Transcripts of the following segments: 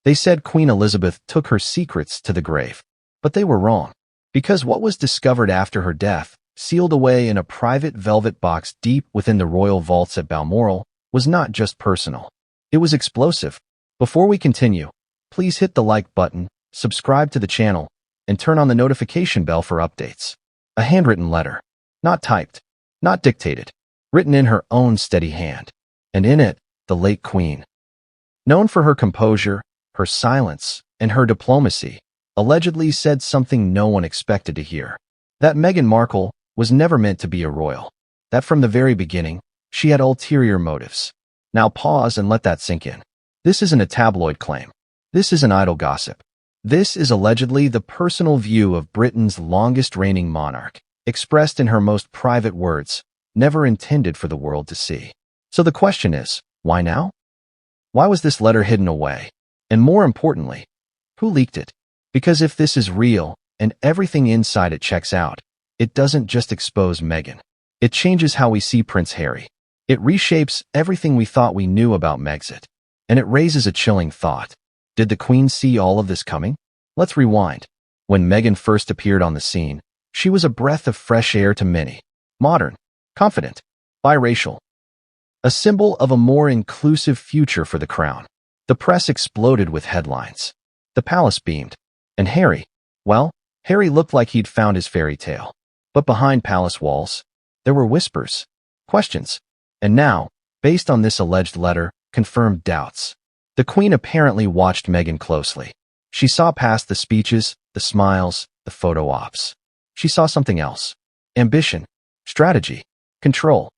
They said Queen Elizabeth took her secrets to the grave. But they were wrong. Because what was discovered after her death, sealed away in a private velvet box deep within the royal vaults at Balmoral, was not just personal. It was explosive. Before we continue, please hit the like button, subscribe to the channel, and turn on the notification bell for updates. A handwritten letter. Not typed. Not dictated. Written in her own steady hand. And in it, the late Queen. Known for her composure, her silence, and her diplomacy, allegedly said something no one expected to hear. That Meghan Markle was never meant to be a royal. That from the very beginning, she had ulterior motives. Now pause and let that sink in. This isn't a tabloid claim. This isn't idle gossip. This is allegedly the personal view of Britain's longest reigning monarch, expressed in her most private words, never intended for the world to see. So the question is, why now? Why was this letter hidden away? And more importantly, who leaked it? Because if this is real, and everything inside it checks out, it doesn't just expose Meghan. It changes how we see Prince Harry. It reshapes everything we thought we knew about Megxit. And it raises a chilling thought. Did the Queen see all of this coming? Let's rewind. When Meghan first appeared on the scene, she was a breath of fresh air to many. Modern, confident, biracial. A symbol of a more inclusive future for the crown. The press exploded with headlines. The palace beamed. And Harry, well, Harry looked like he'd found his fairy tale. But behind palace walls, there were whispers, questions, and now, based on this alleged letter, confirmed doubts. The Queen apparently watched Meghan closely. She saw past the speeches, the smiles, the photo ops. She saw something else. Ambition, strategy, control.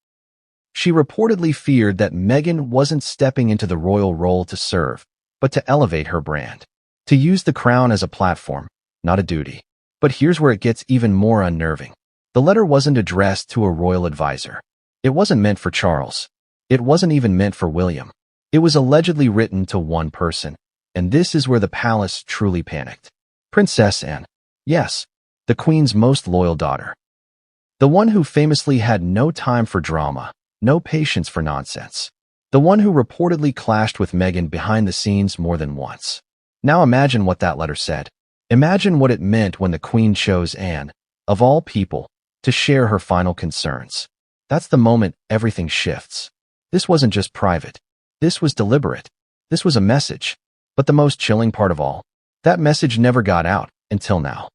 She reportedly feared that Meghan wasn't stepping into the royal role to serve, but to elevate her brand. To use the crown as a platform, not a duty. But here's where it gets even more unnerving. The letter wasn't addressed to a royal advisor. It wasn't meant for Charles. It wasn't even meant for William. It was allegedly written to one person, and this is where the palace truly panicked. Princess Anne. Yes, the Queen's most loyal daughter. The one who famously had no time for drama, no patience for nonsense. The one who reportedly clashed with Meghan behind the scenes more than once. Now imagine what that letter said. Imagine what it meant when the Queen chose Anne, of all people, to share her final concerns. That's the moment everything shifts. This wasn't just private. This was deliberate. This was a message. But the most chilling part of all, that message never got out until now.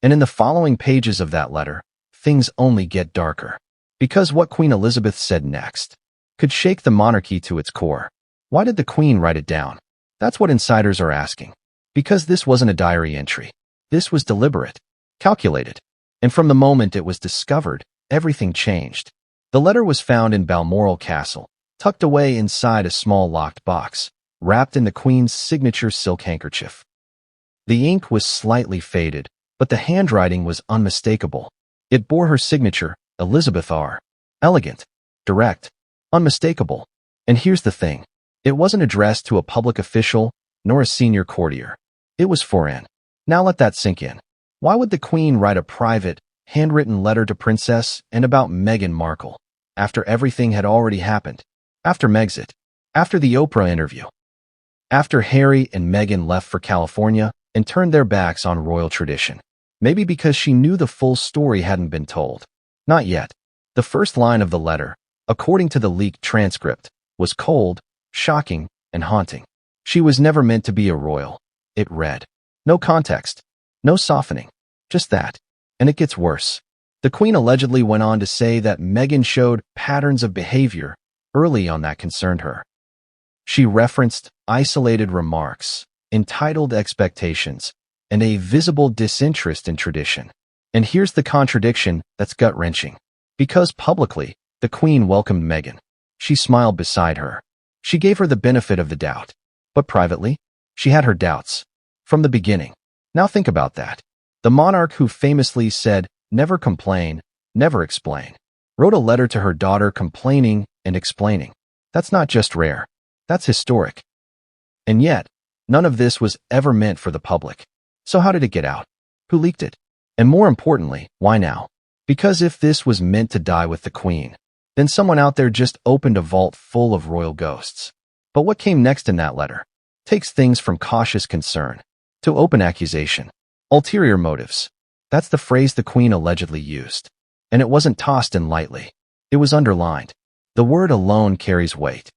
And in the following pages of that letter, things only get darker. Because what Queen Elizabeth said next could shake the monarchy to its core. Why did the Queen write it down? That's what insiders are asking. Because this wasn't a diary entry. This was deliberate, calculated. And from the moment it was discovered, everything changed. The letter was found in Balmoral Castle, tucked away inside a small locked box, wrapped in the Queen's signature silk handkerchief. The ink was slightly faded, but the handwriting was unmistakable. It bore her signature, Elizabeth R. Elegant, direct, unmistakable. And here's the thing. It wasn't addressed to a public official, nor a senior courtier. It was for Anne. Now let that sink in. Why would the Queen write a private, handwritten letter to Princess Anne about Meghan Markle, after everything had already happened? After Megxit, after the Oprah interview, after Harry and Meghan left for California and turned their backs on royal tradition. Maybe because she knew the full story hadn't been told. Not yet. The first line of the letter, according to the leaked transcript, was cold, shocking, and haunting. She was never meant to be a royal. It read. No context. No softening. Just that. And it gets worse. The Queen allegedly went on to say that Meghan showed patterns of behavior early on that concerned her. She referenced isolated remarks, entitled expectations, and a visible disinterest in tradition. And here's the contradiction that's gut-wrenching. Because publicly, the Queen welcomed Meghan. She smiled beside her. She gave her the benefit of the doubt. But privately, she had her doubts. From the beginning. Now think about that. The monarch who famously said, "Never complain, never explain," wrote a letter to her daughter complaining and explaining. That's not just rare. That's historic. And yet, none of this was ever meant for the public. So how did it get out? Who leaked it? And more importantly, why now? Because if this was meant to die with the Queen, then someone out there just opened a vault full of royal ghosts. But what came next in that letter? takes things from cautious concern to open accusation. Ulterior motives. That's the phrase the Queen allegedly used. And it wasn't tossed in lightly. It was underlined. The word alone carries weight.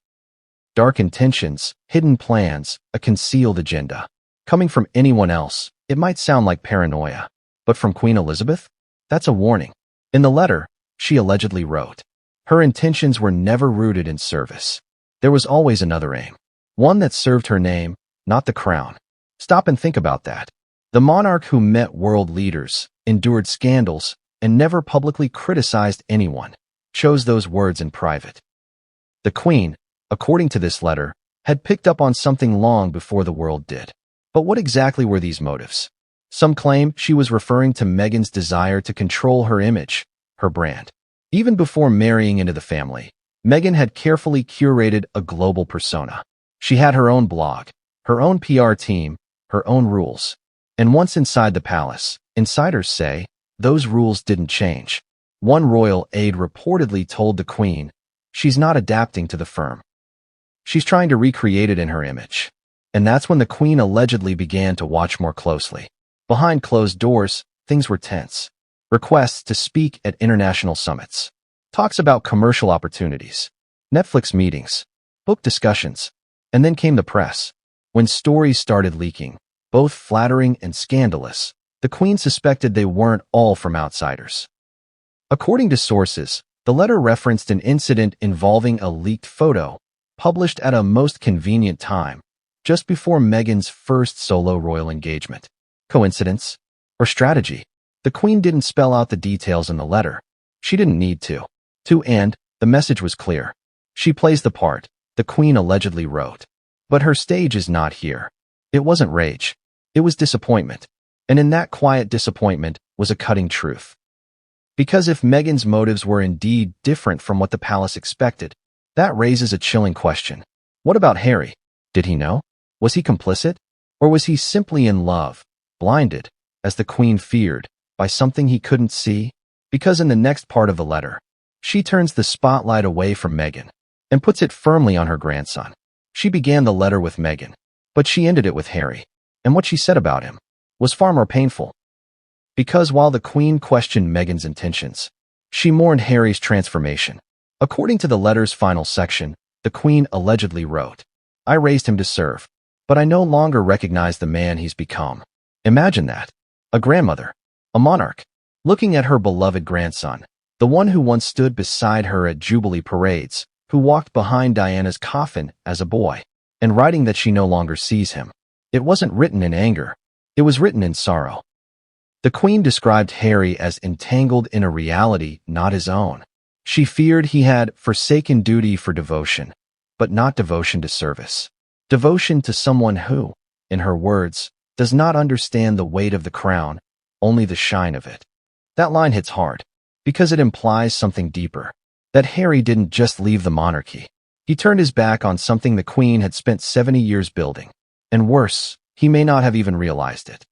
Dark intentions, hidden plans, a concealed agenda. Coming from anyone else, it might sound like paranoia. But from Queen Elizabeth? That's a warning. In the letter, she allegedly wrote, her intentions were never rooted in service. There was always another aim. One that served her name, not the crown. Stop and think about that. The monarch who met world leaders, endured scandals, and never publicly criticized anyone, chose those words in private. The Queen, according to this letter, had picked up on something long before the world did. But what exactly were these motives? Some claim she was referring to Meghan's desire to control her image, her brand. Even before marrying into the family, Meghan had carefully curated a global persona. She had her own blog, her own PR team, her own rules. And once inside the palace, insiders say, those rules didn't change. One royal aide reportedly told the Queen, she's not adapting to the firm. She's trying to recreate it in her image. And that's when the Queen allegedly began to watch more closely. Behind closed doors, things were tense. Requests to speak at international summits. Talks about commercial opportunities. Netflix meetings. Book discussions. And then came the press. When stories started leaking, both flattering and scandalous, the Queen suspected they weren't all from outsiders. According to sources, the letter referenced an incident involving a leaked photo, published at a most convenient time, just before Meghan's first solo royal engagement. Coincidence? Or strategy? The Queen didn't spell out the details in the letter. She didn't need to. And the message was clear. She plays the part, the Queen allegedly wrote. But her stage is not here. It wasn't rage. It was disappointment. And in that quiet disappointment was a cutting truth. Because if Meghan's motives were indeed different from what the palace expected, that raises a chilling question. What about Harry? Did he know? Was he complicit? Or was he simply in love, blinded, as the Queen feared, by something he couldn't see? Because in the next part of the letter, she turns the spotlight away from Meghan and puts it firmly on her grandson. She began the letter with Meghan, but she ended it with Harry. And what she said about him was far more painful. Because while the Queen questioned Meghan's intentions, she mourned Harry's transformation. According to the letter's final section, the Queen allegedly wrote, I raised him to serve, but I no longer recognize the man he's become. Imagine that. A grandmother, a monarch, looking at her beloved grandson, the one who once stood beside her at Jubilee parades, who walked behind Diana's coffin as a boy, and writing that she no longer sees him. It wasn't written in anger. It was written in sorrow. The Queen described Harry as entangled in a reality not his own. She feared he had forsaken duty for devotion, but not devotion to service. Devotion to someone who, in her words, does not understand the weight of the crown, only the shine of it. That line hits hard, because it implies something deeper. That Harry didn't just leave the monarchy. He turned his back on something the Queen had spent 70 years building. And worse, he may not have even realized it.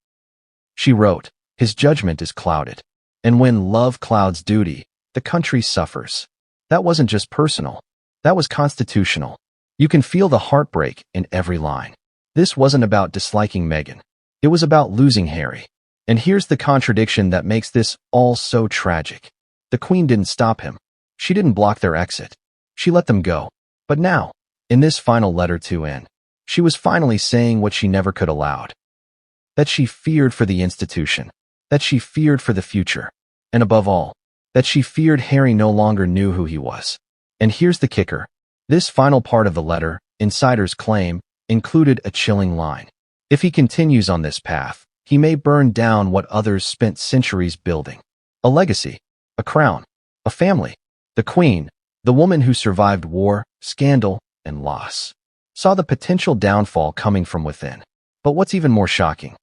She wrote, his judgment is clouded. And when love clouds duty, the country suffers. That wasn't just personal. That was constitutional. You can feel the heartbreak in every line. This wasn't about disliking Meghan. It was about losing Harry. And here's the contradiction that makes this all so tragic. The Queen didn't stop him. She didn't block their exit. She let them go. But now, in this final letter to Anne, she was finally saying what she never could aloud. That she feared for the institution. That she feared for the future. And above all, that she feared Harry no longer knew who he was. And here's the kicker. This final part of the letter, insiders claim, included a chilling line. If he continues on this path, he may burn down what others spent centuries building. A legacy, a crown, a family. The Queen, the woman who survived war, scandal, and loss, saw the potential downfall coming from within. But what's even more shocking?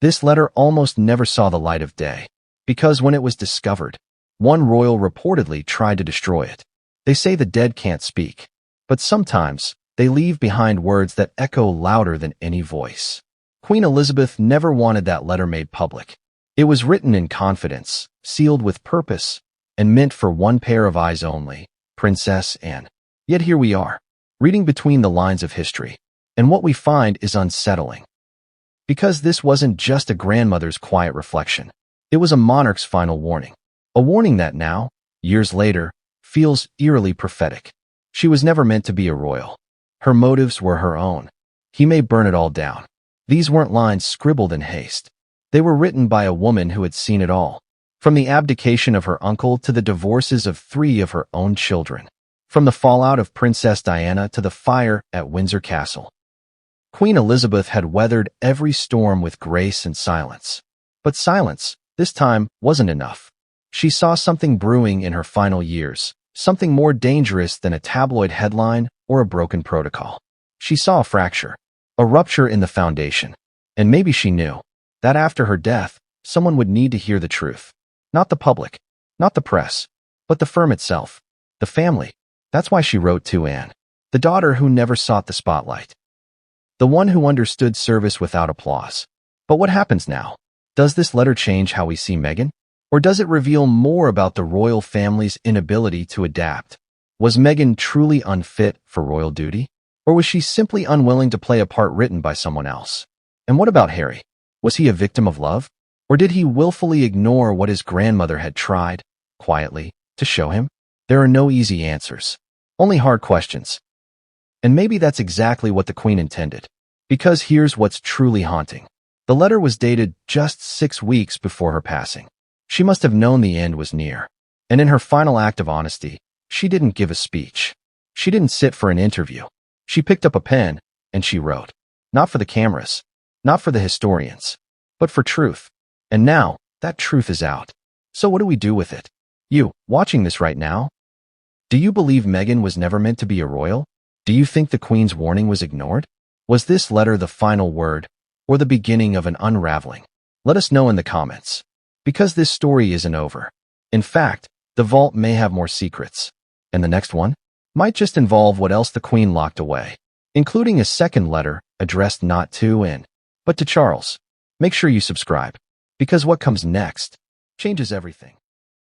This letter almost never saw the light of day, because when it was discovered, one royal reportedly tried to destroy it. They say the dead can't speak, but sometimes they leave behind words that echo louder than any voice. Queen Elizabeth never wanted that letter made public. It was written in confidence, sealed with purpose, and meant for one pair of eyes only, Princess Anne. Yet here we are, reading between the lines of history, And what we find is unsettling. Because this wasn't just a grandmother's quiet reflection. It was a monarch's final warning. A warning that now, years later, feels eerily prophetic. She was never meant to be a royal. Her motives were her own. He may burn it all down. These weren't lines scribbled in haste. They were written by a woman who had seen it all. From the abdication of her uncle to the divorces of 3 of her own children. From the fallout of Princess Diana to the fire at Windsor Castle. Queen Elizabeth had weathered every storm with grace and silence. But silence, this time, wasn't enough. She saw something brewing in her final years, something more dangerous than a tabloid headline or a broken protocol. She saw a fracture, a rupture in the foundation. And maybe she knew that after her death, someone would need to hear the truth. Not the public, not the press, but the firm itself, the family. That's why she wrote to Anne, the daughter who never sought the spotlight. The one who understood service without applause. But what happens now? Does this letter change how we see Meghan? Or does it reveal more about the royal family's inability to adapt? Was Meghan truly unfit for royal duty? Or was she simply unwilling to play a part written by someone else? And what about Harry? Was he a victim of love? Or did he willfully ignore what his grandmother had tried, quietly, to show him? There are no easy answers, only hard questions. And maybe that's exactly what the Queen intended. Because here's what's truly haunting. The letter was dated just 6 weeks before her passing. She must have known the end was near. And in her final act of honesty, she didn't give a speech. She didn't sit for an interview. She picked up a pen, and she wrote. Not for the cameras, not for the historians, but for truth. And now, that truth is out. So what do we do with it? You, watching this right now? Do you believe Meghan was never meant to be a royal? Do you think the Queen's warning was ignored? Was this letter the final word, or the beginning of an unraveling? Let us know in the comments. Because this story isn't over. In fact, the vault may have more secrets. And the next one might just involve what else the Queen locked away, including a second letter addressed not to Anne, but to Charles. Make sure you subscribe, because what comes next changes everything.